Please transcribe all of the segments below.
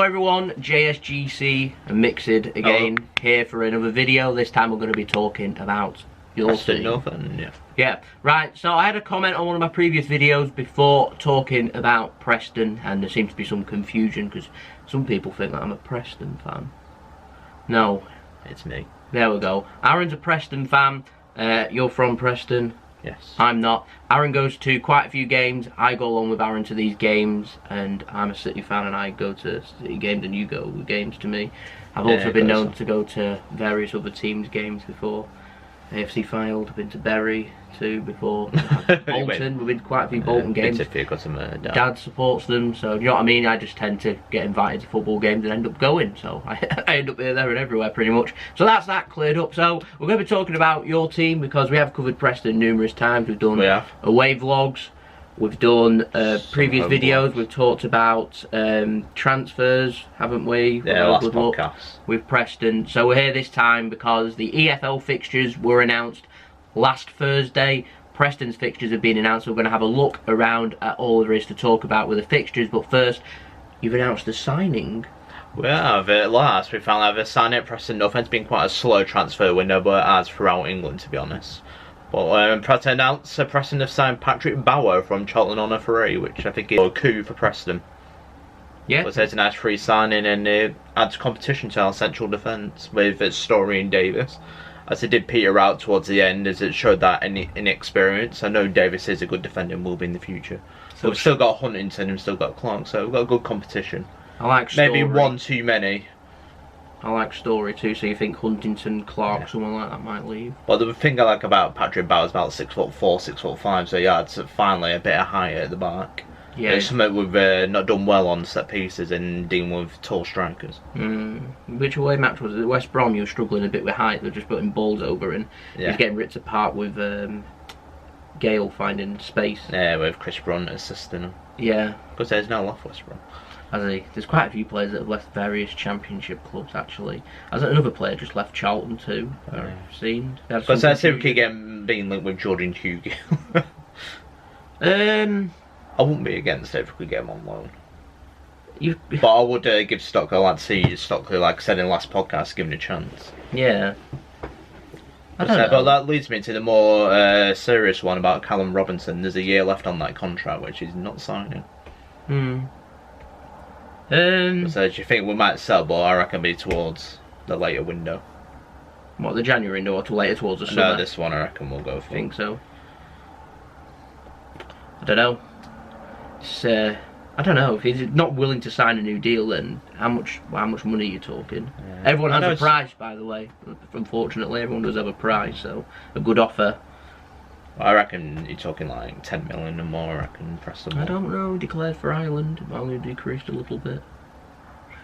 everyone, JSGC and Mixed again, here for another video. This time we're going to be talking about your Preston team. Northern, Yeah, right, so I had a comment on one of my previous videos before talking about Preston, and there seems to be some confusion because some people think that I'm a Preston fan. No. it's me. There we go. Aaron's a Preston fan, you're from Preston. Yes. I'm not. Aaron goes to quite a few games. I go along with Aaron to these games, and I'm a City fan, and I go to City games, and you go with games to me. I've also been known to go to various other teams' games before. AFC Fylde, been to Bury too before. Bolton, we've been to quite a few Bolton games. Dad supports them, so you know what I mean. I just tend to get invited to football games and end up going. So I end up here, there, and everywhere pretty much. So that's that cleared up. So we're going to be talking about your team because we have covered Preston numerous times. We've done away vlogs. We've done previous videos. We've talked about transfers, haven't we? Yeah, last podcast. With Preston. So we're here this time because the EFL fixtures were announced last Thursday. Preston's fixtures have been announced. So we're going to have a look around at all there is to talk about with the fixtures. But first, you've announced the signing. Well, at last we finally have a signing at Preston. Nothing's been quite a slow transfer window, but it has throughout England, to be honest. But Preston announced Preston have signed Patrick Bauer from Charlton Athletic, which I think is a coup for Preston. Yeah. But it's a nice free signing, and it adds competition to our central defence with Story and Davis. As it did peter out towards the end, as it showed that inexperience. I know Davis is a good defender and will be in the future. So we've still got Huntington and still got Clark, so we've got a good competition. I like Story. Maybe one too many. I like Story too, so you think Huntington, Clark, someone like that might leave? Well, the thing I like about Patrick Bauer is about 6'4", 6'5", so he adds finally a bit of height at the back. Yeah, it's something we've not done well on set pieces and dealing with tall strikers. Which away match was it? West Brom, you were struggling a bit with height. They're just putting balls over, and he's getting ripped apart with Gale finding space. Yeah, with Chris Brunt assisting him. Yeah, because there's no left West Brom. There's quite a few players that have left various championship clubs actually. As another player just left Charlton too. I've seen. Because I see we keep being linked with Jordan Hugo. I wouldn't be against it if we could get him on loan. But I would give Stockley. I'd like to see Stockley, like I said in the last podcast, given a chance. Yeah. I don't know. But that leads me to the more serious one about Callum Robinson. There's a year left on that contract, which he's not signing. So do you think we might sell? But I reckon be towards the later window. What, the January window, or later towards the summer? No, this one I reckon we'll go for. I think so. I don't know. It's, I don't know. If he's not willing to sign a new deal, then how much money are you talking? Yeah. Everyone has a price, by the way. Unfortunately, everyone does have a price, so a good offer. I reckon you're talking like 10 million or more. I reckon Preston. I don't know. Declared for Ireland, it only decreased a little bit.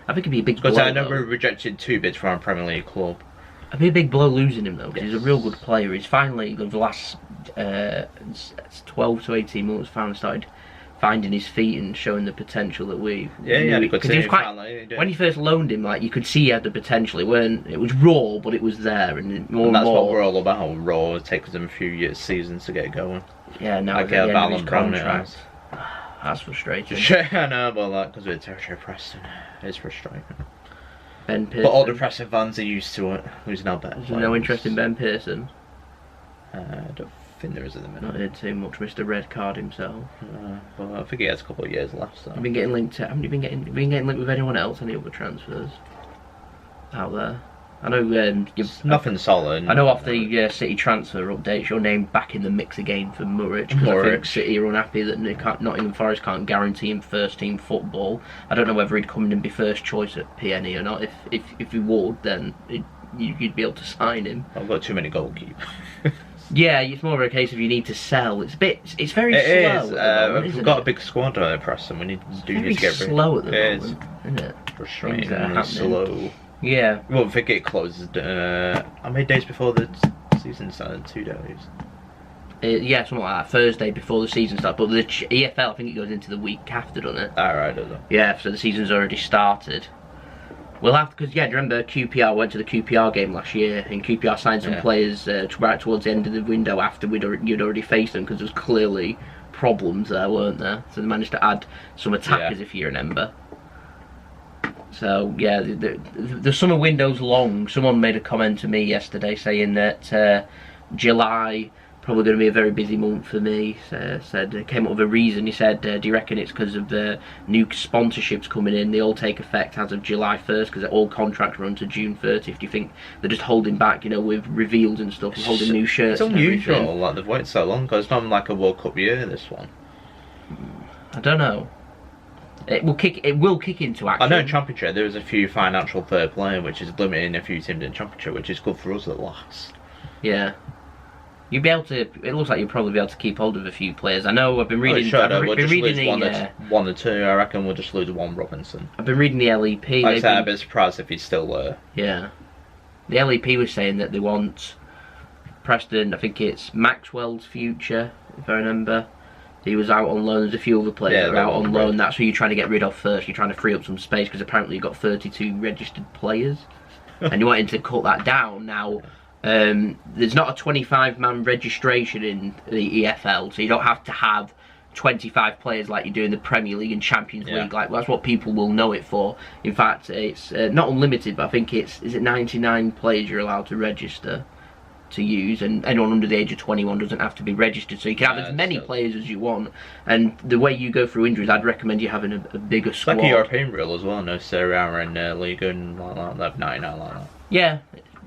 I think it'd be a big blow. Because I know we rejected 2 bids from our Premier League club. It'd be a big blow losing him though, because he's a real good player. He's finally, the last 12 to 18 months, finally started finding his feet and showing the potential that we. Because he was quite. When you first loaned him, like you could see he had the potential. It was raw, but it was there, and more and that's more. What we're all about. Raw. It takes them a few seasons to get going. Yeah, now like a Ballon contract. That's frustrating. I know, but like because we're territory Preston, it's frustrating. Ben Pearson. But all the Preston fans are used to it. Who's now better? There's no interest in Ben Pearson. I don't think there is at the minute. Not heard too much. Mr. Red Card himself. Well, I think he has a couple of years left. So. You've been getting linked to. Haven't you been getting linked with anyone else? Any other transfers out there? I know nothing solid. I know off the City transfer updates, your name back in the mix again for Murrich. I think City are unhappy that Nottingham Forest can't guarantee him first team football. I don't know whether he'd come in and be first choice at PNE or not. If he would, then you'd be able to sign him. I've got too many goalkeepers. Yeah, it's more of a case of you need to sell. It's very slow. We've got a big squad at Preston. We need to get rid of it. Slow at the moment, isn't it? Frustrating. Slow. Yeah. Well, I think it closed. How many days before the season started? 2 days. Yeah, something like that. Thursday before the season started. But the EFL, I think it goes into the week after, doesn't it? Alright, does it? Yeah, so the season's already started. We'll have to, because yeah, do you remember QPR went to the QPR game last year, and QPR signed some players right towards the end of the window after you'd already faced them, because there was clearly problems there, weren't there? So they managed to add some attackers, if you remember. So yeah, the summer window's long. Someone made a comment to me yesterday saying that July probably going to be a very busy month for me. Came up with a reason. He said, do you reckon it's because of the new sponsorships coming in? They all take effect as of July 1st because all contracts run to June 30th. Do you think they're just holding back, you know, with reveals and stuff, and holding new shirts? It's unusual, like they've waited so long, because it's not like a World Cup year, this one. I don't know. It will kick into action. I know in Championship there was a few financial fair play, which is limiting a few teams in Championship, which is good for us at last. Yeah. You'd be able to. It looks like you'll probably be able to keep hold of a few players. I know. I've been reading. We'll just lose one or two. I reckon we'll just lose one Robinson. I've been reading the LEP. Like I said, I'd be surprised if he's still there. Yeah, the LEP was saying that they want Preston. I think it's Maxwell's future, if I remember. He was out on loan. There's a few other players that are out on loan. That's who you're trying to get rid of first. You're trying to free up some space because apparently you've got 32 registered players, and you're wanting to cut that down now. There's not a 25-man registration in the EFL, so you don't have to have 25 players like you do in the Premier League and Champions League. Like, that's what people will know it for. In fact, it's not unlimited, but I think is it 99 players you're allowed to register to use, and anyone under the age of 21 doesn't have to be registered, so you can have as many players as you want. And the way you go through injuries, I'd recommend you having a bigger squad. It's like a European rule as well, no Serie A and Liga and like that. They have 99 like that. Yeah.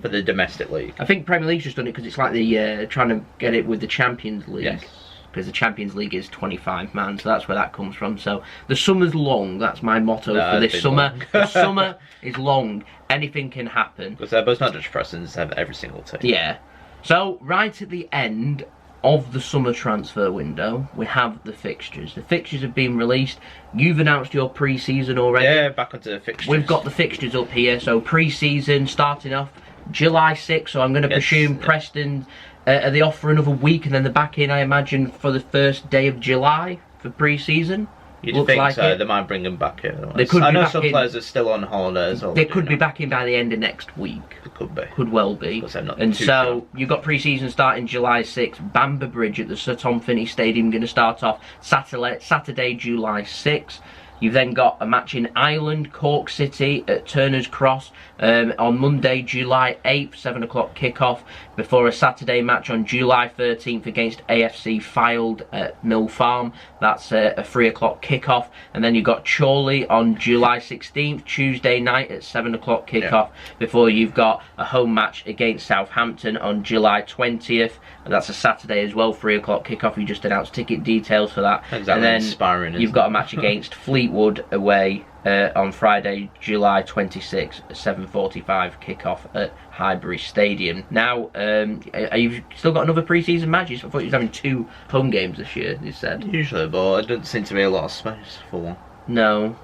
For the domestic league. I think Premier League's just done it because it's like the trying to get it with the Champions League. Yes. Because the Champions League is 25 man, so that's where that comes from. So the summer's long. That's my motto for this summer. The summer is long. Anything can happen. Because it's not just Preston, it's every single team. Yeah. So right at the end of the summer transfer window, we have the fixtures. The fixtures have been released. You've announced your pre-season already. Yeah, back onto the fixtures. We've got the fixtures up here. So pre-season starting off July 6th, so I'm going to presume Preston are they off for another week and then they're back in, I imagine, for the first day of July for pre-season. You'd think so. They might bring them back here. I know some players are still on holidays. They could be back in by the end of next week. It could be. Could well be. And so you've got pre-season starting July 6th. Bamber Bridge at the Sir Tom Finney Stadium going to start off Saturday, July 6th. You've then got a match in Ireland, Cork City at Turner's Cross on Monday, July 8th, 7 o'clock kickoff, before a Saturday match on July 13th against AFC Fylde at Mill Farm. That's a 3 o'clock kickoff. And then you've got Chorley on July 16th, Tuesday night at 7 o'clock kickoff, before you've got a home match against Southampton on July 20th. And that's a Saturday as well, 3 o'clock kickoff. You just announced ticket details for that. Exactly. And then inspiring, you've got a match against Fleetwood away on Friday, July 26th, 7:45 kickoff at Highbury Stadium. Now, you've still got another pre-season match? I thought you was having 2 home games this year, you said. Usually, but it doesn't seem to be a lot of space for one. No.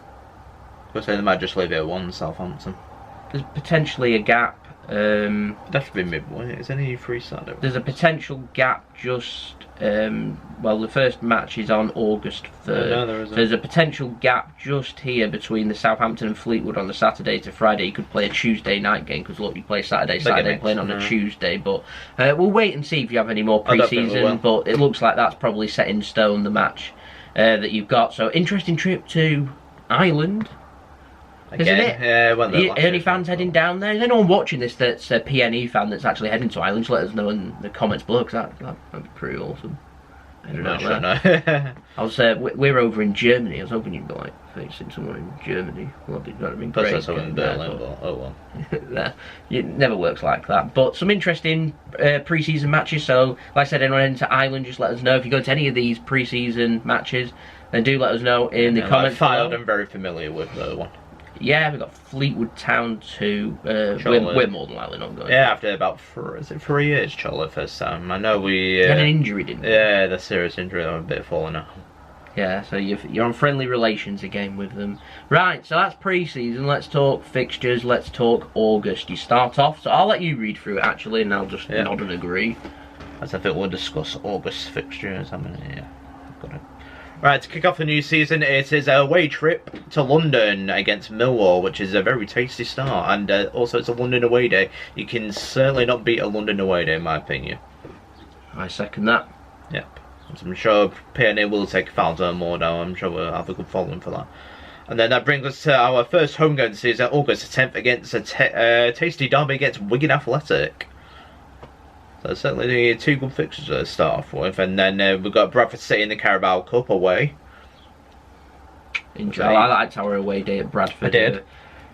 Because they might just leave it at 1, Southampton. There's potentially a gap. It'd have to be midway. Is any free Saturday? There's a potential gap just. Well, the first match is on August 3rd. No, there isn't. There's a potential gap just here between the Southampton and Fleetwood on the Saturday to Friday. You could play a Tuesday night game because look, you play Saturday playing on a Tuesday. But we'll wait and see if you have any more pre-season. But it looks like that's probably set in stone, the match that you've got. So interesting trip to Ireland. Isn't it? Yeah, any fans heading down there? Is anyone watching this that's a PNE fan that's actually heading to Ireland? Just let us know in the comments below, because that'd be pretty awesome. I don't know. I was we're over in Germany. I was hoping you'd be like facing someone in Germany. Well, that'd have been great. That's in Berlin, but oh well. It never works like that. But some interesting pre-season matches. So, like I said, anyone heading to Ireland, just let us know if you go to any of these pre-season matches. Then do let us know in the comments. Fylde, I'm very familiar with the one. Yeah, we've got Fleetwood Town to. We're more than likely not going. Yeah, after about 3 years, Charlton first time. I know we. You had an injury, didn't you? Yeah, the serious injury. I'm a bit falling out. Yeah, so you're on friendly relations again with them. Right, so that's pre-season. Let's talk fixtures. Let's talk August. You start off. So I'll let you read through it actually, and I'll just nod and agree. As I think we'll discuss August fixtures. Got it. Right, to kick off the new season, it is a away trip to London against Millwall, which is a very tasty start, and also it's a London away day. You can certainly not beat a London away day, in my opinion. I second that. Yep. I'm sure PNE will take Faldo more now. I'm sure we'll have a good following for that. And then that brings us to our first home game of the season, August 10th, against a tasty derby against Wigan Athletic. So certainly two good fixtures to start off with. And then we've got Bradford City in the Carabao Cup away. Enjoy. I liked our away day at Bradford a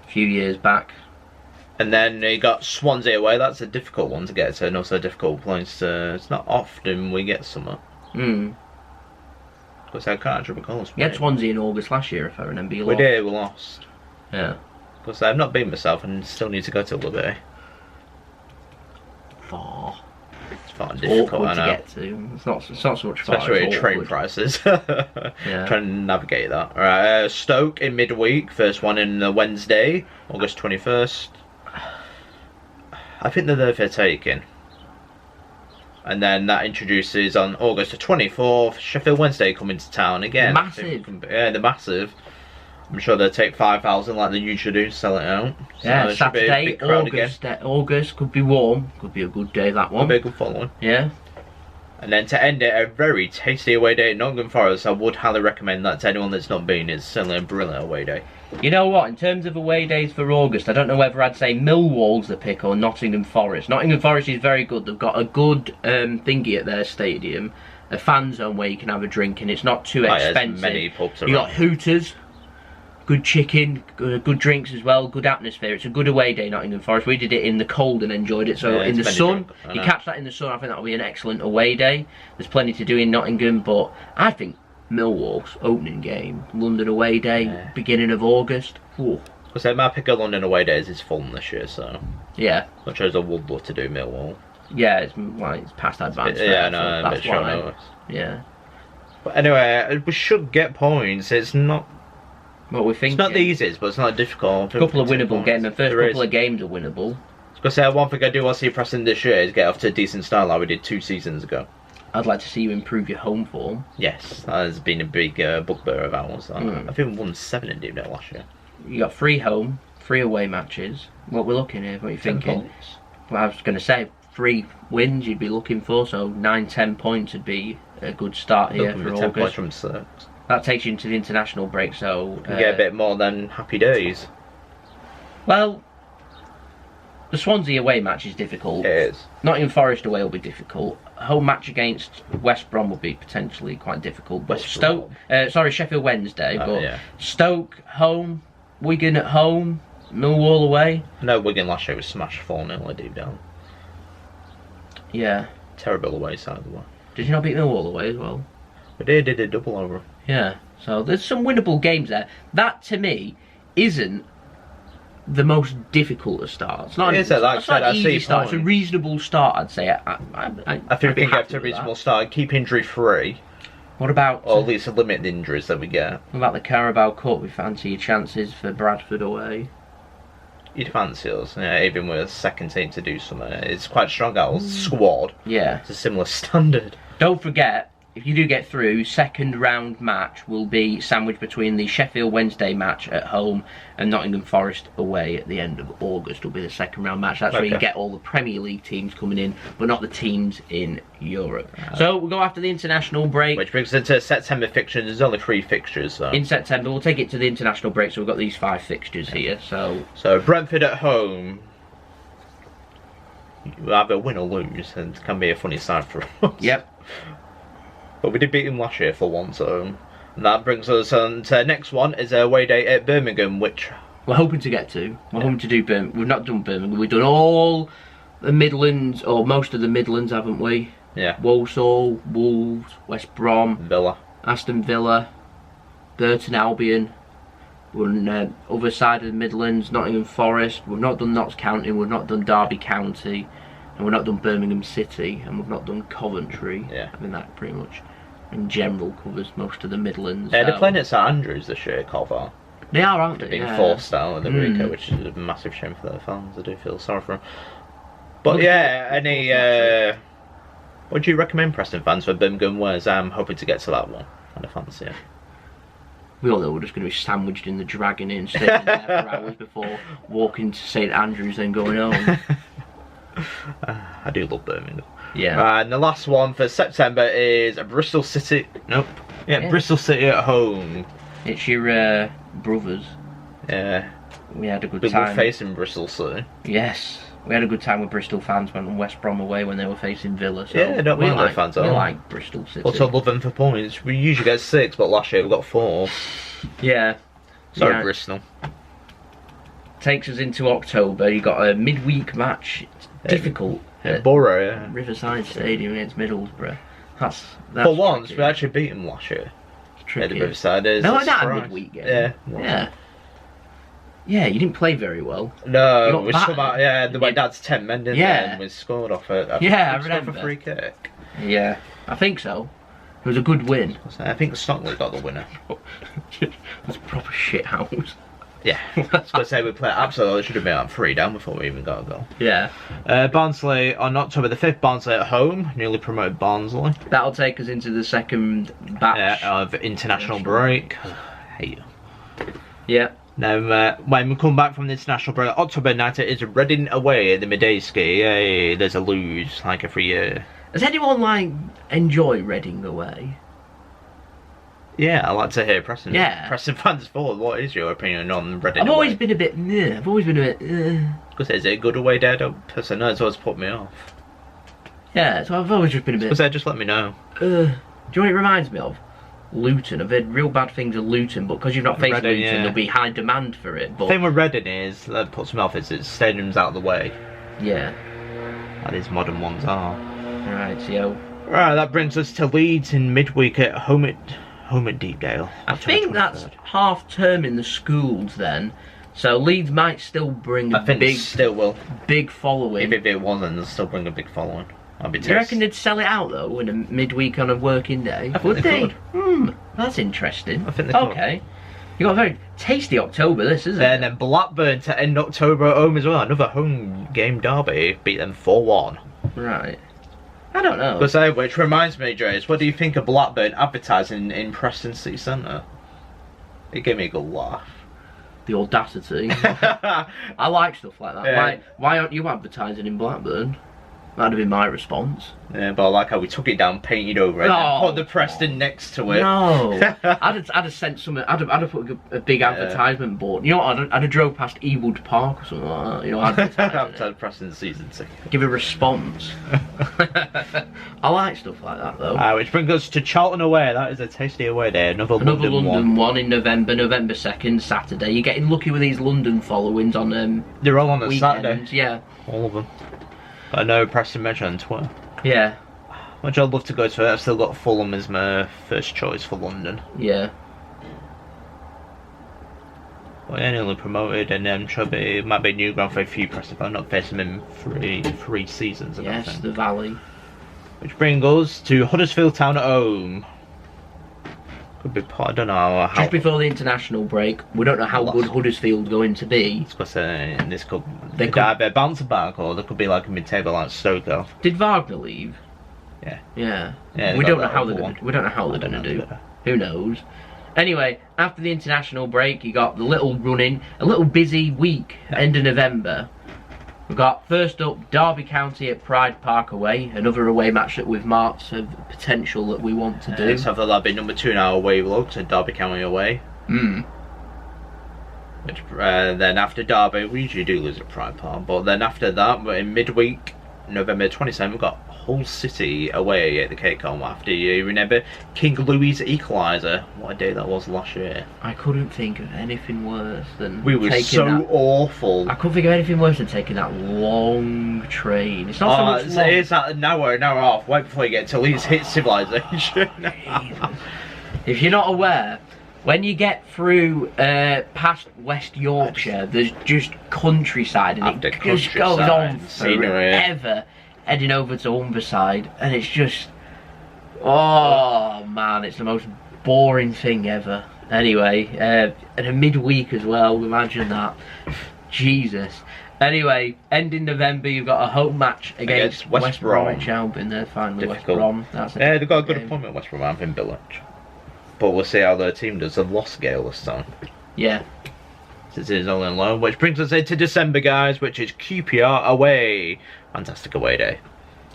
few years back. And then you got Swansea away. That's a difficult one to get to, and also a difficult place to... It's not often we get summer. Because I can't actually recall. We had Swansea in August last year, if I remember. We did, we lost. Yeah. Because I've not been myself and still need to go to Liberty. Far. It's far and difficult, awkward to get to. It's not so much far. Especially with train prices. Trying to navigate that. Alright, Stoke in midweek. First one in Wednesday, August 21st. I think they're taking. And then that introduces on August the 24th, Sheffield Wednesday coming to town again. Massive. Yeah, they're massive. I'm sure they'll take 5,000 like they usually do, sell it out. So yeah, Saturday, August, could be warm. Could be a good day, that one. Could be a good following. Yeah. And then to end it, a very tasty away day at Nottingham Forest. I would highly recommend that to anyone that's not been. It's certainly a brilliant away day. You know what, in terms of away days for August, I don't know whether I'd say Millwall's the pick or Nottingham Forest. Nottingham Forest is very good. They've got a good thingy at their stadium, a fan zone where you can have a drink and it's not too expensive. Many pubs around. You got Hooters, good chicken, good drinks as well, good atmosphere. It's a good away day, Nottingham Forest. We did it in the cold and enjoyed it. So in the sun, you catch that in the sun, I think that'll be an excellent away day. There's plenty to do in Nottingham, but I think Millwall's opening game, London away day, beginning of August. Ooh. I say my pick of London away days is Fulham this year, so yeah. Much as I would love to do Millwall. Yeah, it's past advance. Yeah, no, that's why. Yeah. But anyway, we should get points. It's not. What we think. It's not the easiest, but it's not difficult. A couple of winnable games. The first couple of games are winnable. I was gonna say one thing I do want to see Preston this year is get off to a decent start like we did 2 seasons ago. I'd like to see you improve your home form. Yes, that has been a big bugbear of ours. I think we won 7 in Deepdale last year. You got 3 home, 3 away matches. What we're looking at? What are you thinking? Well, I was going to say 3 wins you'd be looking for, so 9-10 points would be a good start here for August. 10 points from 6. That takes you into the international break, so you get a bit more than happy days. Well, the Swansea away match is difficult. It is. Nottingham Forest away will be difficult. A home match against West Brom will be potentially quite difficult. But Sheffield Wednesday. But Stoke home, Wigan at home, Millwall away. I know Wigan last year was smashed 4-0 at Deepdale. Yeah. Terrible away side of the way. Did you not beat Millwall away as well? We did a double over. Yeah. So there's some winnable games there. That to me isn't the most difficult of starts. It's not an easy start. It's a reasonable start, I'd say. I think we can get to a reasonable start. Keep injury free. What about? Or at least limit the injuries that we get. What about the Carabao Cup? We fancy your chances for Bradford away. You'd fancy us, even with a second team to do something. It's quite strong, our squad. Yeah. It's a similar standard. Don't forget, if you do get through, second round match will be sandwiched between the Sheffield Wednesday match at home and Nottingham Forest away at the end of August will be the second round match. That's where you get all the Premier League teams coming in, but not the teams in Europe. So we'll go after the international break. Which brings us into September fixtures. There's only 3 fixtures. So. In September, we'll take it to the international break, so we've got these 5 fixtures here. So Brentford at home. You either win or lose, and it can be a funny side for us. Yep. But we did beat him last year for once, so and that brings us on to the next one is a away day at Birmingham, which we're hoping to get to. We're hoping to do Birmingham. We've not done Birmingham. We've done all the Midlands, or most of the Midlands, haven't we? Yeah. Walsall, Wolves, West Brom, Villa, Aston Villa, Burton Albion. We're on the other side of the Midlands, Nottingham Forest. We've not done Notts County. We've not done Derby County. And we've not done Birmingham City, and we've not done Coventry. Yeah. I mean, that pretty much, in general, covers most of the Midlands. Yeah, they're playing at St Andrews this year, Cova. They are, aren't they? They're being forced out of the Rico, which is a massive shame for their fans. I do feel sorry for them. But what do you recommend, Preston fans, for Birmingham? Whereas I'm hoping to get to that one. I don't fancy it. We all know we're just going to be sandwiched in the Dragon Inn, staying there for hours before walking to St Andrews and going home. I do love Birmingham. Yeah. And the last one for September is Bristol City. Nope. Yeah, Bristol City at home. It's your brothers. Yeah. We had a good We're time. facing Bristol soon. Yes. We had a good time with Bristol fans when West Brom away when they were facing Villa. So Yeah, don't mind their fans at all. We like Bristol City. Also love them for points. We usually get 6, but last year we got 4. Yeah. Sorry, Yeah. Bristol. Takes us into October. You got a midweek match. It's difficult. At Bauer, yeah. Riverside Stadium against Middlesbrough. That's For once, tricky. we actually beat them last year. It's At tricky. the Riverside. No, not a midweek game. Yeah. Yeah. Yeah, you didn't play very well. No, You we got somehow, battered. yeah, they went down to 10 men, didn't Yeah. they? And we scored off it. Yeah, I Off remember. a free kick. Yeah, I think so. It was a good win. I think Stockley got the winner. It was a proper shit house. Yeah. I was going to say we played absolutely should have been like 3 down before we even got a goal. Yeah. Barnsley on October the 5th, Barnsley at home, newly promoted Barnsley. That'll take us into the second batch. Of international break. I hate you. Yeah. Now, when we come back from the international break, October 9th is Reading away at the midday ski. Yay, there's a lose like every year. Does anyone enjoy Reading away? Yeah, I like to hear Preston. Yeah. Preston fans forward. What is your opinion on Reading I've away? always been a bit meh. I've always been a bit Because is it a good away day? I don't personally know. It's always put me off. Yeah, so I've always just been a bit. Because they just let me know. Do you know what it reminds me of? Luton. I've heard real bad things of Luton, but because you've not faced Reading, Luton, yeah. there'll be high demand for it. The But thing with Reading is that puts me off is its stadium's out of the way. yeah, Like these modern ones are. right. So Right, that brings us to Leeds in midweek at home at Deepdale. I think that's 23rd. half term in the schools then. So Leeds might still bring a I think big still will. big following. If it wasn't, they'll still bring a big following. I'll be Do you reckon they'd sell it out though in a midweek on a working day? I think Would they they? That's interesting. I think they could. Okay. You got a very tasty October, this isn't And it? then Blackburn to end October at home as well. Another home game derby. Beat them 4-1. Right. I don't know. Which reminds me, Jace, what do you think of Blackburn advertising in Preston City Centre? It gave me a good laugh. The audacity. I like stuff like that. Yeah. Why aren't you advertising in Blackburn? That'd have been my response. Yeah, but I like how we took it down, painted over it, and put the Preston next to it. No, I'd have sent some. I'd have put a big advertisement board. You know what? I'd have drove past Ewood Park or something like that. You know, Advertised Preston season 6. give a response. I like stuff like that though. Which brings us to Charlton away. That is a tasty away day. Another London one in November 2nd, Saturday. You're getting lucky with these London followings on They're all on a weekends. Saturday. Yeah, All of them. I know Preston mentioned on Twitter. yeah, Which I'd love to go to. I've still got Fulham as my first choice for London. yeah. Well, yeah, nearly promoted, and then might be a new ground for a few Preston. I'm not facing them in three seasons. I don't Yes, think. the Valley. Which brings us to Huddersfield Town at home. Could be I don't know how. Just before the international break, we don't know how good Huddersfield's going to be. Because this could They be could- either a bounce back, or there could be like a mid-table like Stoke. Did Wagner leave? Yeah. Yeah. Yeah, they we got don't know that how other they're one. gonna. We don't know how they're I don't gonna know. do. Who knows? Anyway, after the international break, you got the little running, a little busy week, end of November. We've got first up Derby County at Pride Park away, another away match that we've marked of potential that we want to do. So that'll be number 2 in our away vlog, so Derby County away. Which then after Derby, we usually do lose at Pride Park, but then after that, in midweek, November 27th, we've got Hull City away at the Cape-Con. After you remember King Louis Equaliser, what a day that was last year. I couldn't think of anything worse than We were taking so that. awful. I couldn't think of anything worse than taking that long train. It's not so much long. It's an hour and a half, right before you get to Leeds hit Civilization. If you're not aware, when you get through past West Yorkshire, there's just countryside, and After it just goes countryside, on scenery. forever, heading over to Humberside, and it's just, oh man, it's the most boring thing ever. Anyway, and a midweek as well, imagine that. Jesus. Anyway, ending November, you've got a home match against West Bromwich Albion. They're finally West Difficult. Brom. That's a Yeah, they've got a good game. appointment, West Brom in Village. But we'll see how their team does. They've lost Gale this time. Yeah. Since it is only on loan. Which brings us into December, guys, which is QPR away. Fantastic away day.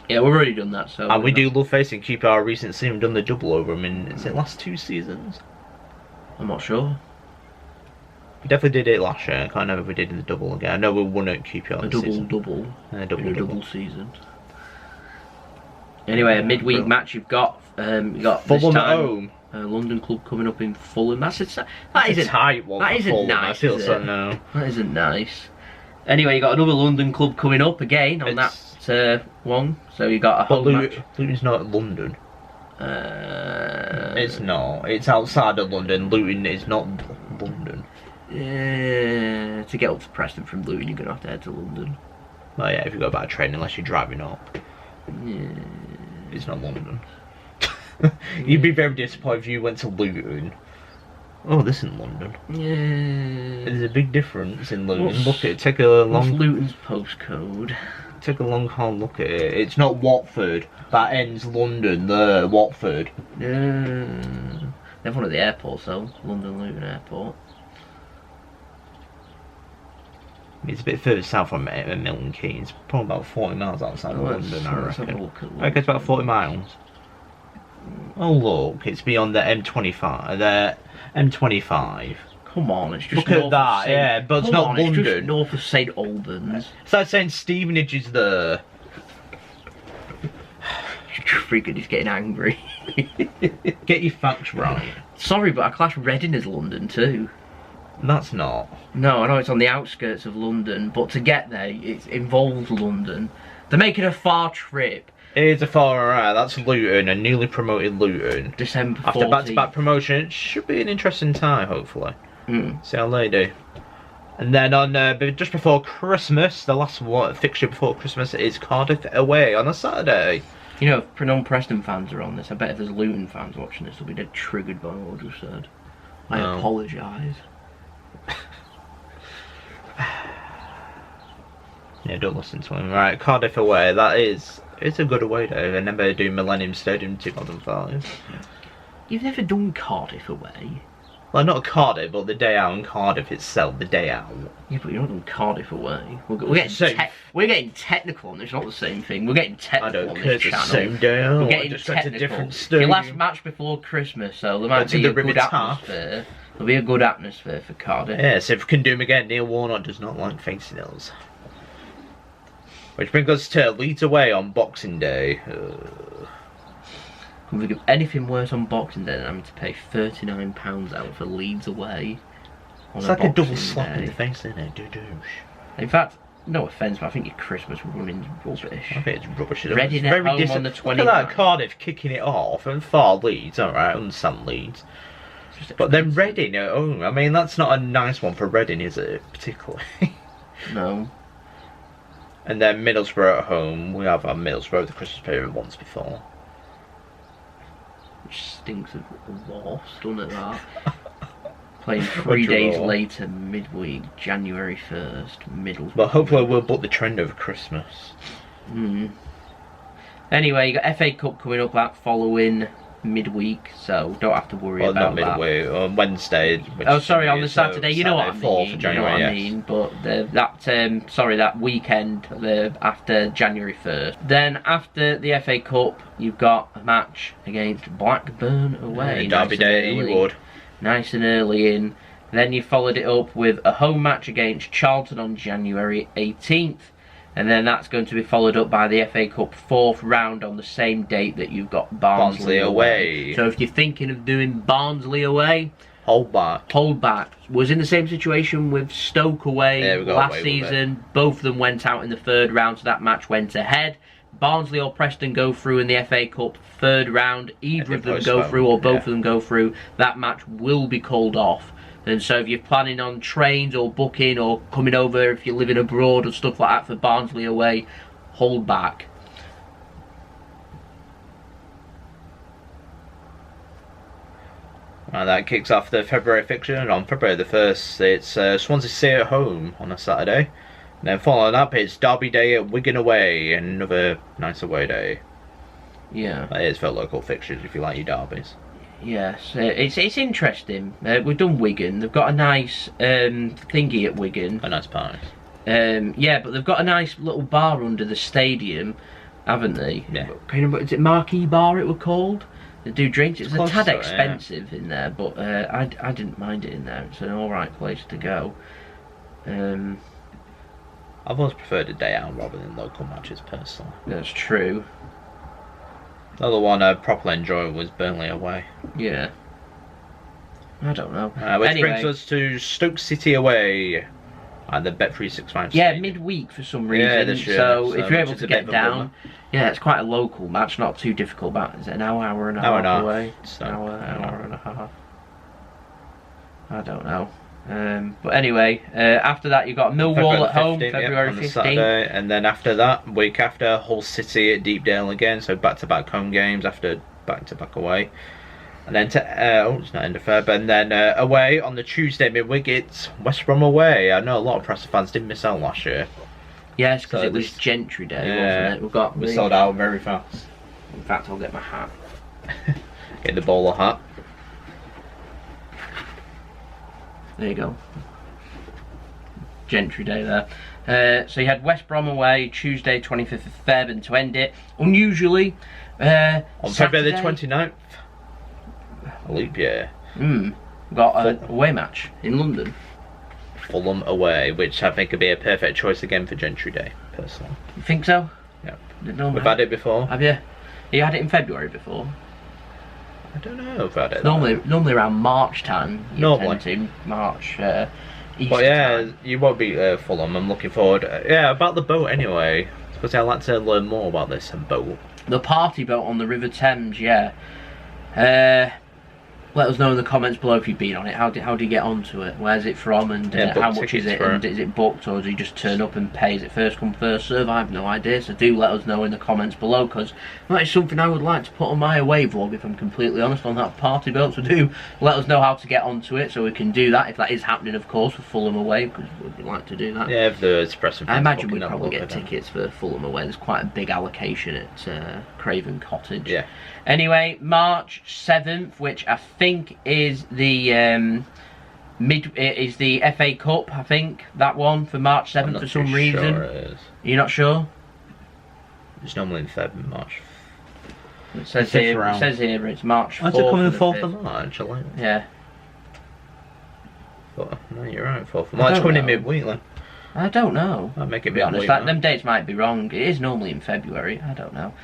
Yeah, we've already done that, so... And we do love facing QPR recent season. We've done the double over them in, is it last 2 seasons? I'm not sure. We definitely did it last year. I can't remember if we did the double again. I know we won at QPR. A double double season. Anyway, a midweek match you've got. You got Fulham at home. London club coming up in Fulham. That isn't a tight one. That isn't Fulham. nice. I feel so now. That isn't nice. Anyway, you got another London club coming up again on that one. So you got a home match. Luton's not London. It's not. It's outside of London. Luton is not London. To get up to Preston from Luton, you're gonna have to head to London. Oh yeah, if you go by train, unless you're driving up. Yeah. It's not London. You'd be very disappointed if you went to Luton. Oh, this isn't London. Yeah. There's a big difference in Luton. Look at it. Take a long. What's Luton's postcode? Take a long hard look at it. It's not Watford. That ends London. The Watford. Yeah. They're one of the airports though. London Luton Airport. It's a bit further south from Milton Keynes. Probably about 40 miles outside of London, I reckon. I think it's about 40 miles. Oh look, it's beyond the M25. The M25. Come on, it's just look at that, yeah, but it's not London. It's just north of St Albans. It's like saying Stevenage is there. Freaking, he's getting angry. Get your facts right. Sorry, but I class Reading as London too. That's not. No, I know it's on the outskirts of London, but to get there, it involves London. They're making a far trip. It is a far right. That's Luton, a newly promoted Luton. December 14th. After back-to-back promotion, it should be an interesting time, hopefully. See how they do. And then on just before Christmas, the last fixture before Christmas is Cardiff away on a Saturday. You know, if non-Preston fans are on this, I bet if there's Luton fans watching this, they'll be dead triggered by what I just said. I apologise. Yeah, don't listen to him. Right, Cardiff away. It's a good away day. I never do Millennium Stadium 2005. You've never done Cardiff away? Well, not Cardiff, but the day out in Cardiff itself, the day out. Yeah, but you're not doing Cardiff away. We're getting technical on this, not the same thing. We're getting technical on this channel. Same day out. We're getting technical. It's your last match before Christmas, so there might be a good atmosphere. There'll be a good atmosphere for Cardiff. Yes, if we can do them again, Neil Warnock does not like facing us. Which brings us to Leeds away on Boxing Day. Can we give anything worse on Boxing Day than having to pay £39 out for Leeds away? It's like a double slap in the face, isn't it? Douche. In fact, no offence, but I think your Christmas running's rubbish. I think it's rubbish. Reading at home on the 29th. Look at that, Cardiff kicking it off, and far Leeds, alright, I understand Leeds. But then Reading at home, I mean, that's not a nice one for Reading, is it, particularly? No. And then Middlesbrough at home, we have our Middlesbrough the Christmas period once before. Which stinks of loss, doesn't it, that? Playing 3 days later, midweek, January 1st, Middlesbrough. But hopefully we'll book the trend over Christmas. Anyway, you got FA Cup coming up that following midweek, so don't have to worry about that. Not midweek, on Wednesday. Oh, sorry, on the Saturday. You know what I mean. 4th of January, you know what I mean. But that weekend after January 1st. Then after the FA Cup, you've got a match against Blackburn away. Derby day at Ewood. Nice and early in. Then you followed it up with a home match against Charlton on January 18th. And then that's going to be followed up by the FA Cup 4th round on the same date that you've got Barnsley away. So if you're thinking of doing Barnsley away, hold back. Hold back. Was in the same situation with Stoke away last season. Both of them went out in the 3rd round, so that match went ahead. Barnsley or Preston go through in the FA Cup 3rd round. Either of them go through or both of them go through. That match will be called off. And so if you're planning on trains or booking or coming over if you're living abroad or stuff like that for Barnsley away, hold back. And that kicks off the February fixture, and on February the 1st it's Swansea City at home on a Saturday. And then following up it's Derby Day at Wigan away, and another nice away day. Yeah. That is for local fixtures if you like your derbies. Yes, it's interesting. We've done Wigan. They've got a nice thingy at Wigan. A nice pie. Yeah, but they've got a nice little bar under the stadium, haven't they? Yeah. Is it Marquee Bar it was called? They do drinks. It's a tad to it, expensive in there, but I didn't mind it in there. It's an alright place to go. I've always preferred a day out rather than local matches personally. That's true. The other one I properly enjoyed was Burnley away. Yeah. I don't know. Which anyway, brings us to Stoke City away at the Bet365 yeah, stadium. midweek for some reason. Yeah, this year, so if you're which able is to a bit get of a down, bummer. yeah, it's quite a local match, not too difficult. But is it an hour and a Hour and a half half, away? so, Hour and a half. I don't know. But anyway, after that you got Millwall at home, February 15th. Saturday, and then after that, week after, Hull City at Deepdale again, so back-to-back home games after back-to-back away. And then, it's not end of Feb, and then away on the Tuesday midweek, it's West Brom away. I know a lot of Preston fans did miss out last year. Yes, because it was Gentry Day, wasn't it? We sold out very fast. In fact, I'll get my hat. Get the bowler hat. There you go. Gentry Day there. So you had West Brom away Tuesday 25th of Feb, and to end it, unusually, on Saturday, February the 29th. A leap year. Got an away match in London. Fulham away, which I think could be a perfect choice again for Gentry Day, personally. You think so? Yeah. We've had it before. Have you? You had it in February before? I don't know if I've had it. Normally around March time. Normally. Tend to March, Easter But yeah, time. you won't be Fulham. I'm looking forward. Yeah, about the boat anyway. Because I'd like to learn more about this boat. The party boat on the River Thames, yeah. Let us know in the comments below if you've been on it. How do you get onto it? Where's it from, and how much is it? And is it booked, or do you just turn up and pay? Is it first come first serve? I have no idea. So do let us know in the comments below, because that is something I would like to put on my away vlog, if I'm completely honest, on that party boat. So do let us know how to get onto it, so we can do that if that is happening, of course, for Fulham away, because we'd like to do that. Yeah, if there's Preston. I imagine we'd probably get tickets for Fulham away. There's quite a big allocation at Craven Cottage. Yeah. Anyway, March 7th, which I think is the is the FA Cup. I think that one for March 7th for some reason. Sure it is. You're not sure? It's normally in Feb and March. It says here it's March 4th. Why's it coming the 4th of March? Yeah. But no, you're right. 4th of March coming in midweek then. I don't know. I'll make it to be honest. Them dates might be wrong. It is normally in February. I don't know.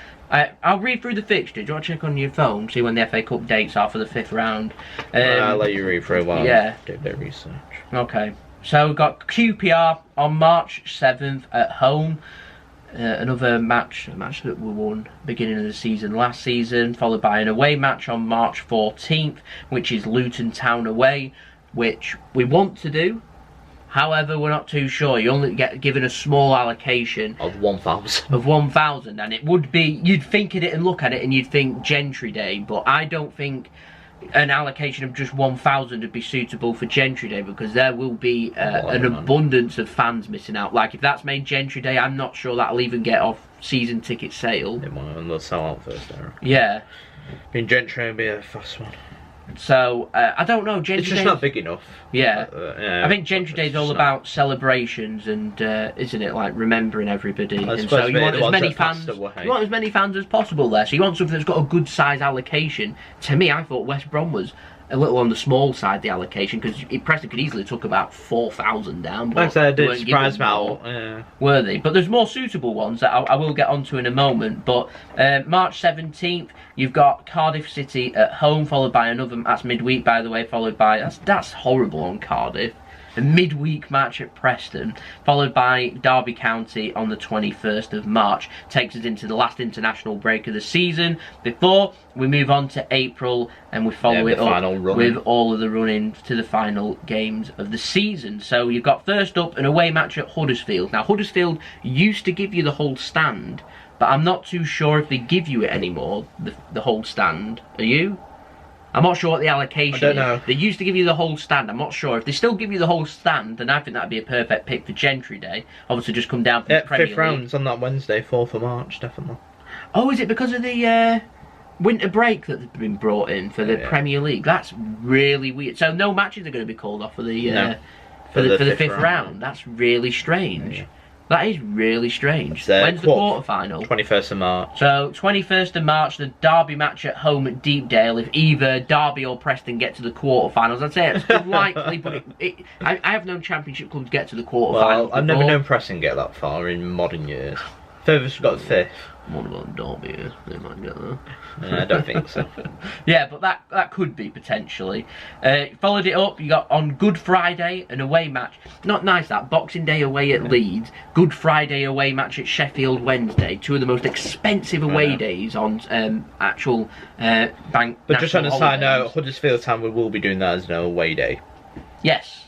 I'll read through the fixture. Do you want to check on your phone, see when the FA Cup dates are for the 5th round? I'll let you read through while I do a bit of research. Okay. So we've got QPR on March 7th at home. Another match that we won beginning of the season last season, followed by an away match on March 14th, which is Luton Town away, which we want to do. However, we're not too sure. You only get given a small allocation of 1,000. Of 1,000, and it would be, you'd think at it and look at it and you'd think Gentry Day, but I don't think an allocation of just 1,000 would be suitable for Gentry Day, because there will be an abundance of fans missing out. Like, if that's made Gentry Day, I'm not sure that'll even get off season ticket sale. It might, and they'll sell out first there. Yeah. I mean, Gentry will be a fast one. So, I don't know. Gentry it's just not big enough. Yeah. Yeah. I think Gentry Day is all about celebrations and, isn't it, like remembering everybody. And so you want as many fans as possible there. So you want something that's got a good size allocation. To me, I thought West Brom was a little on the small side, the allocation, because Preston could easily took about 4,000 down. Like I said, I did surprise about were they? But there's more suitable ones that I will get onto in a moment. But March 17th, you've got Cardiff City at home, followed by another. That's midweek, by the way. Followed by that's horrible on Cardiff. A midweek match at Preston, followed by Derby County on the 21st of March. Takes us into the last international break of the season before we move on to April, and we follow it up with all of the run-ins to the final games of the season. So you've got first up an away match at Huddersfield. Now Huddersfield used to give you the whole stand, but I'm not too sure if they give you it anymore, the whole stand. Are you? I'm not sure what the allocation is. I don't know. They used to give you the whole stand. I'm not sure. If they still give you the whole stand, then I think that'd be a perfect pick for Gentry Day. Obviously, just come down from the Premier League. 5th round's on that Wednesday, 4th of March, definitely. Oh, is it because of the winter break that they've been brought in for the Premier League? That's really weird. So no matches are going to be called off for the for the 5th round. That's really strange. That is really strange. So, when's the quarter-final? 21st of March. So, 21st of March, the derby match at home at Deepdale. If either Derby or Preston get to the quarter-finals, I'd say it's unlikely, but I have known championship clubs get to the quarter-finals. Well, I've never known Preston get that far in modern years. Furthest got 5th. What about Derby? They might get there. I don't think so. Yeah, but that could be potentially. Followed it up, you got on Good Friday an away match. Not nice that, Boxing Day away at Leeds, Good Friday away match at Sheffield Wednesday. Two of the most expensive away days on actual bank. But just on a side holidays. note, Huddersfield Town will be doing that as no away day. Yes,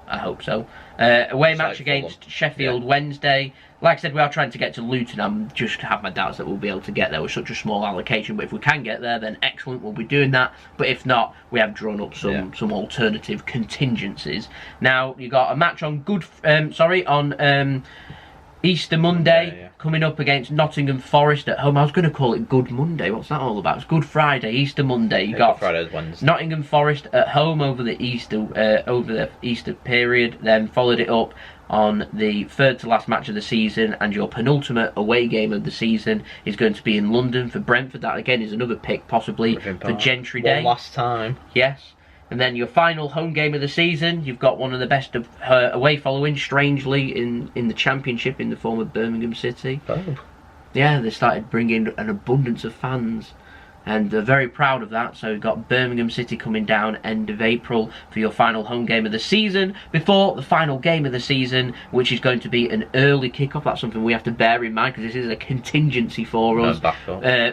I hope so. Away match against Sheffield Wednesday. Like I said, we are trying to get to Luton. I'm just have my doubts that we'll be able to get there with such a small allocation. But if we can get there, then excellent. We'll be doing that. But if not, we have drawn up some alternative contingencies. Now you got a match on Easter Monday coming up against Nottingham Forest at home. I was going to call it Good Monday. What's that all about? It's Good Friday, Easter Monday. You got Wednesday. Nottingham Forest at home over the Easter period. Then followed it up on the third to last match of the season, and your penultimate away game of the season is going to be in London for Brentford. That again is another pick possibly for Gentry Day. One last time. Yes. And then your final home game of the season, you've got one of the best of away following, strangely, in the Championship in the form of Birmingham City. Oh. Yeah, they started bringing an abundance of fans, and they're very proud of that. So you've got Birmingham City coming down end of April for your final home game of the season, before the final game of the season, which is going to be an early kick-off. That's something we have to bear in mind, because this is a contingency for us.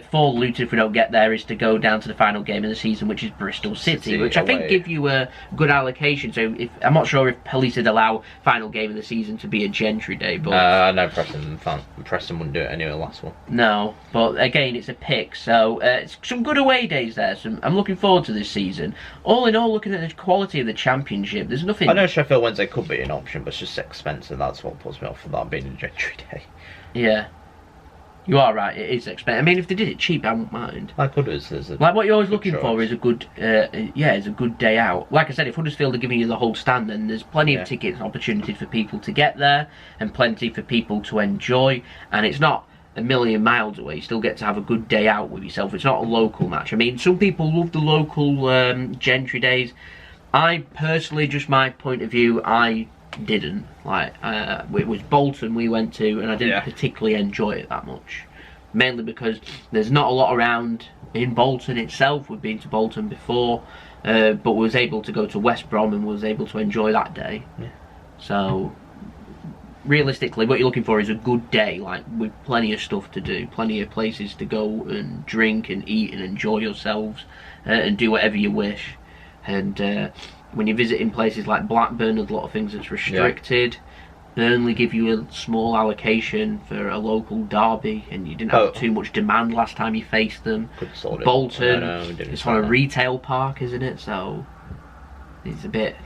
For Luton, if we don't get there, is to go down to the final game of the season, which is Bristol City, which I think give you a good allocation. So I'm not sure if police would allow final game of the season to be a Gentry Day, but no, Preston wouldn't do it anyway. Last one. No, but again, it's a pick, so it's some good away days there. So I'm looking forward to this season. All in all, looking at the quality of the Championship, there's nothing. I know Sheffield Wednesday could be an option, but it's just expensive. That's what puts me off for that being a Gentry Day. Yeah, you are right. It is expensive. I mean, if they did it cheap, I wouldn't mind. Like Huddersfield, like what you're always looking for is a good, is a good day out. Like I said, if Huddersfield are giving you the whole stand, then there's plenty of tickets, opportunities for people to get there, and plenty for people to enjoy. And it's not a million miles away. You still get to have a good day out with yourself. It's not a local match. I mean, some people love the local Gentry Days. I personally, just my point of view, I didn't. Like, it was Bolton we went to, and I didn't particularly enjoy it that much. Mainly because there's not a lot around in Bolton itself. We've been to Bolton before, but was able to go to West Brom and was able to enjoy that day. Yeah. So realistically, what you're looking for is a good day, like with plenty of stuff to do, plenty of places to go and drink and eat and enjoy yourselves, and do whatever you wish. And when you're visiting places like Blackburn, there's a lot of things that's restricted. Burnley give you a small allocation for a local derby, and you didn't have too much demand last time you faced them. Bolton, it's on a retail park, isn't it? So it's a bit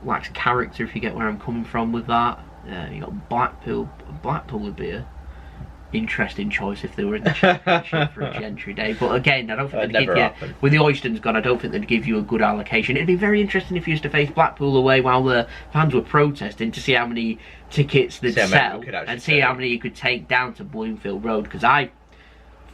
lacks character, if you get where I'm coming from with that. You got Blackpool. Blackpool would be a interesting choice if they were in the Championship for a Gentry Day. But again, I don't think they'd give you, with the Oystons gone, I don't think they'd give you a good allocation. It'd be very interesting if you used to face Blackpool away while the fans were protesting, to see how many tickets they'd sell and see how many you could take down to Bloomfield Road. Because I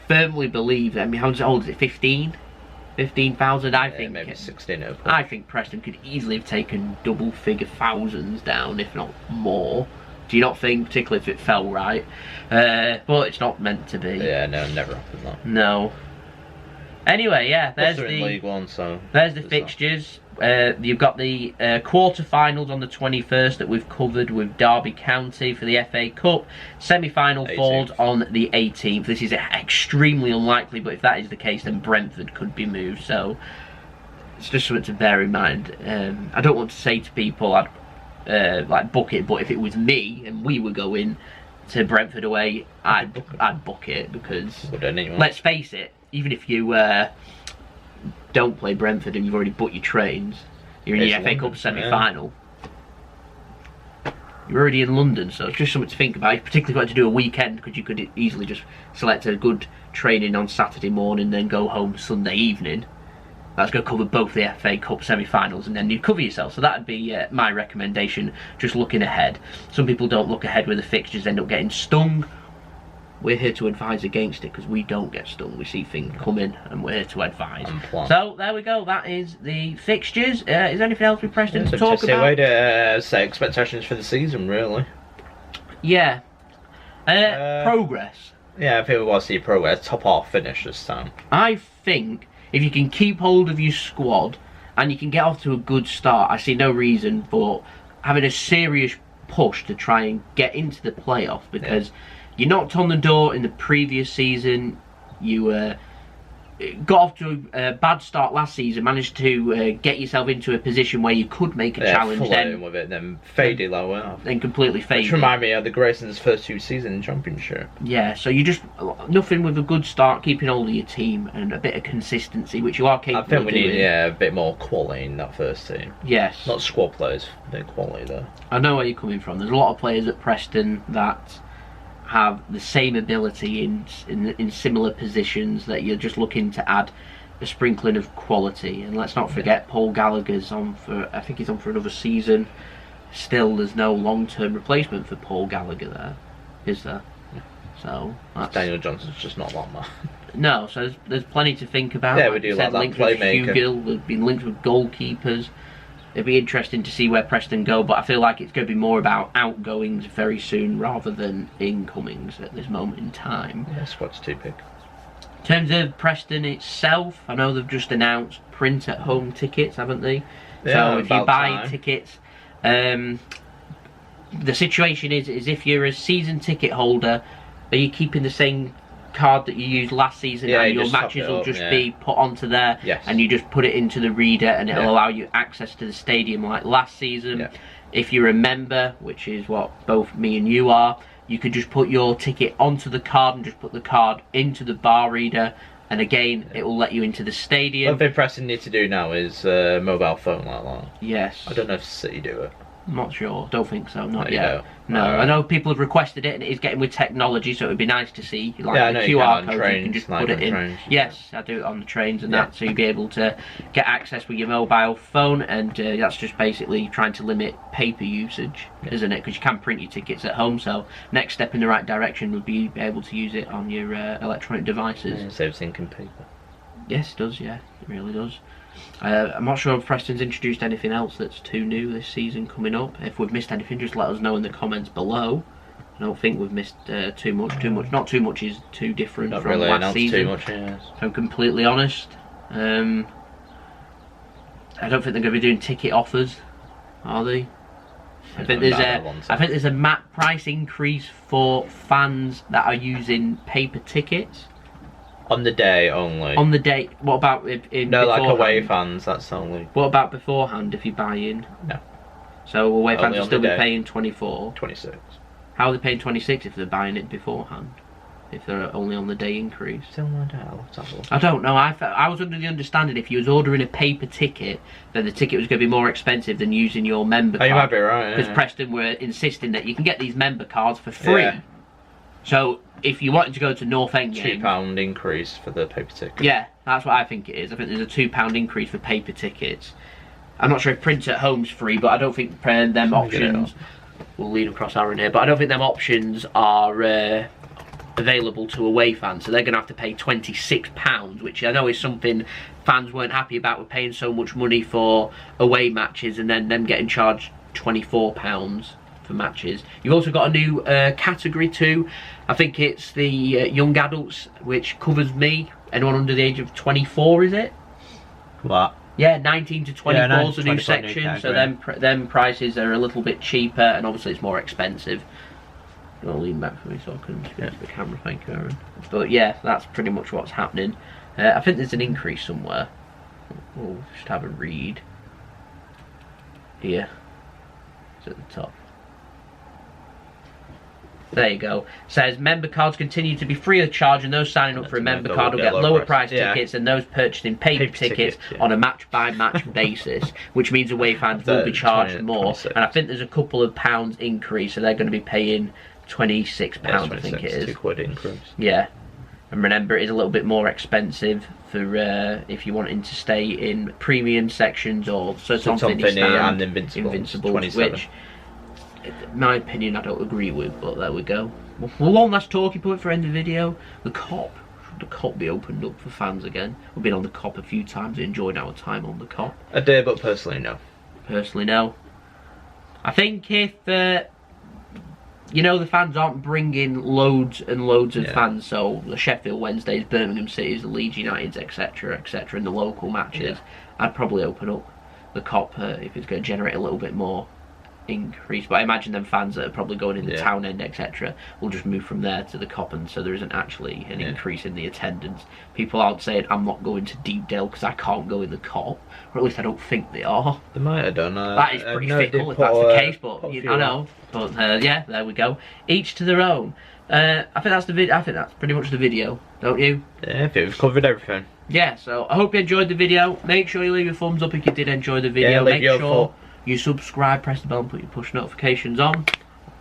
firmly believe, I mean, how old is it? 15,000, I think. Maybe 16. I think Preston could easily have taken double-figure thousands down, if not more. Do you not think, particularly if it fell right? But it's not meant to be. Yeah, no, never happened that. No. Anyway, yeah, there's the League One, so there's the fixtures. You've got the quarter-finals on the 21st that we've covered with Derby County for the FA Cup. Semi-final falls on the 18th. This is extremely unlikely, but if that is the case, then Brentford could be moved. So it's just something to bear in mind. I don't want to say to people I'd like book it, but if it was me and we were going to Brentford away, I'd book it, because let's face it, even if you don't play Brentford and you've already booked your trains, you're in the FA Cup semi-final. You're already in London, so it's just something to think about. Particularly if you want to do a weekend, because you could easily just select a good training on Saturday morning, then go home Sunday evening. That's going to cover both the FA Cup semi-finals, and then you cover yourself. So that'd be my recommendation, just looking ahead. Some people don't look ahead with the fixtures, end up getting stung. We're here to advise against it because we don't get stung. We see things coming and we're here to advise. So there we go. That is the fixtures. Is there anything else with Preston to talk about? Way to say expectations for the season, really. Yeah. Progress. Yeah, I think we want to see progress. Top half finish this time. I think if you can keep hold of your squad and you can get off to a good start, I see no reason for having a serious push to try and get into the playoff, because you knocked on the door in the previous season. You got off to a bad start last season, managed to get yourself into a position where you could make a challenge, then faded lower, then completely faded. Which remind me of the Grayson's first 2 seasons in Championship. Yeah, so you just nothing with a good start, keeping hold of your team and a bit of consistency, which you are capable of doing. I think we need a bit more quality in that first team. Yes, not squad players, a bit of quality there. I know where you're coming from. There's a lot of players at Preston that have the same ability in similar positions, that you're just looking to add a sprinkling of quality. And let's not forget, Paul Gallagher's on for, I think he's on for another season. Still, there's no long-term replacement for Paul Gallagher there, is there? So Daniel Johnson's just not that man. No, so there's plenty to think about. Yeah, we do like that playmaker. Hugill, there's been links with goalkeepers. It'd be interesting to see where Preston go, but I feel like it's going to be more about outgoings very soon rather than incomings at this moment in time. Yeah, squad's too big. In terms of Preston itself, I know they've just announced print at home tickets, haven't they? Yeah, so if you buy tickets, the situation is if you're a season ticket holder, are you keeping the same card that you used last season, and your matches will just be put onto there, and you just put it into the reader and it'll allow you access to the stadium like last season. If you're a member, which is what both me and you are, you could just put your ticket onto the card and just put the card into the bar reader, and again it will let you into the stadium. What Preston need to do now is mobile phone like that. Yes. I don't know if City do it. I'm not sure. Don't think so. Not yet. Know. No, I know people have requested it, and it is getting with technology, so it would be nice to see like the QR code. You can just put it in. Trains, yes, I do it on the trains and that, so you'll be able to get access with your mobile phone, and that's just basically trying to limit paper usage, isn't it? Because you can print your tickets at home. So next step in the right direction would be able to use it on your electronic devices. Yeah, saves ink and paper. Yes, it does. Yeah, it really does. I'm not sure if Preston's introduced anything else that's too new this season coming up. If we've missed anything, just let us know in the comments below. I don't think we've missed too much. Not too much is too different not from really last season. Too much, yes. If I'm completely honest. I don't think they're going to be doing ticket offers, are they? I think there's a map price increase for fans that are using paper tickets. On the day only. On the day. What about in no, beforehand? like away fans, that's only. What about beforehand if you buy in? No. So away fans only will still be day. paying 24? 26. How are they paying 26 if they're buying it beforehand? If they're only on the day increase? Still no doubt. I don't know. I was under the understanding if you was ordering a paper ticket, then the ticket was going to be more expensive than using your member card. You might be right. Because Preston were insisting that you can get these member cards for free. Yeah. So if you wanted to go to North End games, £2 increase for the paper ticket. Yeah, that's what I think it is. I think there's a £2 increase for paper tickets. I'm not sure if print at home's free, but I don't think them options. We'll lead across Aaron here, but I don't think them options are available to away fans. So they're going to have to pay £26, which I know is something fans weren't happy about. With paying so much money for away matches and then them getting charged £24 for matches. You've also got a new category too. I think it's the young adults, which covers me. Anyone under the age of 24, is it? What? Yeah, 19 to 24 is a new section. So them prices are a little bit cheaper, and obviously it's more expensive. You want to lean back for me so I can get to the camera, thank you, Aaron. But yeah, that's pretty much what's happening. I think there's an increase somewhere. We'll just have a read. Here. It's at the top. There you go. Says member cards continue to be free of charge, and those signing up for a member card will get lower price tickets than those purchasing paper tickets on a match by match basis, which means away fans will be charged more. And I think there's a couple of pounds increase, so they're going to be paying £26, I think it is. £2 increase. Yeah. And remember, it is a little bit more expensive for if you're wanting to stay in premium sections or something and Invincibles, which, in my opinion, I don't agree with, but there we go. Well, one last talking point for end of the video. The Kop. Should the Kop be opened up for fans again? We've been on the Kop a few times, enjoyed our time on the Kop. I do, but personally, no. Personally, no. I think if, you know, the fans aren't bringing loads and loads of fans, so the Sheffield Wednesdays, Birmingham Cities, the Leeds Uniteds, etc., etc., in the local matches, I'd probably open up the Kop if it's going to generate a little bit more increase. But I imagine them fans that are probably going in the town end, etc., will just move from there to the Kop, and so there isn't actually an increase in the attendance. People aren't saying, I'm not going to Deepdale because I can't go in the Kop, or at least I don't think they are. They might have done. That is pretty fickle if that's the case, but I know. But yeah, there we go. Each to their own. I think that's I think that's pretty much the video, don't you? Yeah, I think we've covered everything. Yeah, so I hope you enjoyed the video. Make sure you leave a thumbs up if you did enjoy the video. Yeah, make sure you subscribe, press the bell and put your push notifications on.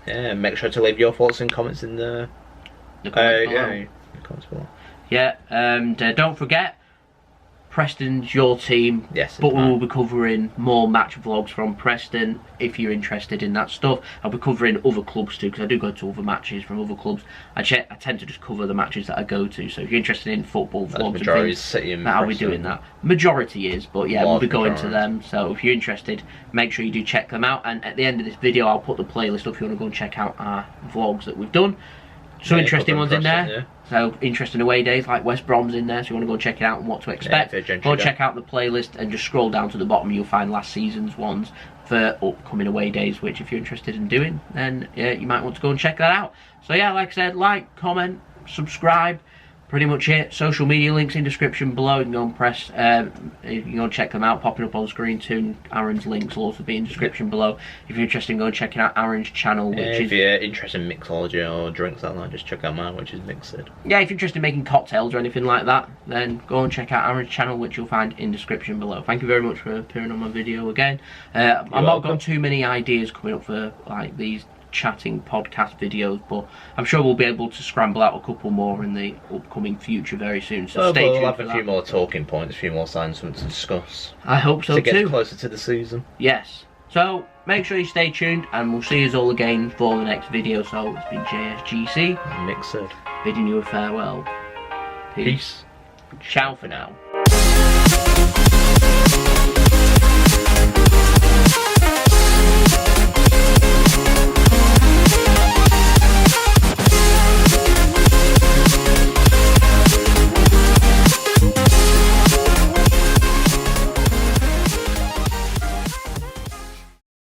Yeah, make sure to leave your thoughts and comments in the comments below. Yeah, and don't forget, Preston's your team, yes, but we will be covering more match vlogs from Preston if you're interested in that stuff. I'll be covering other clubs too, because I do go to other matches from other clubs. I tend to just cover the matches that I go to, so if you're interested in football vlogs and things, I'll be doing that. Majority is, but yeah, we'll be going to them, so if you're interested, make sure you do check them out, and at the end of this video I'll put the playlist up if you want to go and check out our vlogs that we've done. Some interesting ones in there. So interesting away days like West Brom's in there, so you want to go and check it out and what to expect. Go check out the playlist and just scroll down to the bottom, you'll find last season's ones for upcoming away days, which if you're interested in doing, then yeah, you might want to go and check that out. So yeah, like I said, like, comment, subscribe, pretty much it. Social media links in description below. You can go and press, you can go and check them out, popping up on screen too. Aaron's links will also be in description below. If you're interested, go and check out Aaron's channel, which is... If you're interested in mixology or drinks like that, just check out mine, which is Mixed. Yeah, if you're interested in making cocktails or anything like that, then go and check out Aaron's channel, which you'll find in description below. Thank you very much for appearing on my video again. I've not got too many ideas coming up for like these chatting podcast videos, but I'm sure we'll be able to scramble out a couple more in the upcoming future very soon, so stay tuned. We'll have a few more talking points, a few more signs to discuss. I hope so too. To get closer to the season. Yes. So make sure you stay tuned, and we'll see you all again for the next video. So it's been JSGC Mixed, bidding you a farewell. Peace. Ciao for now.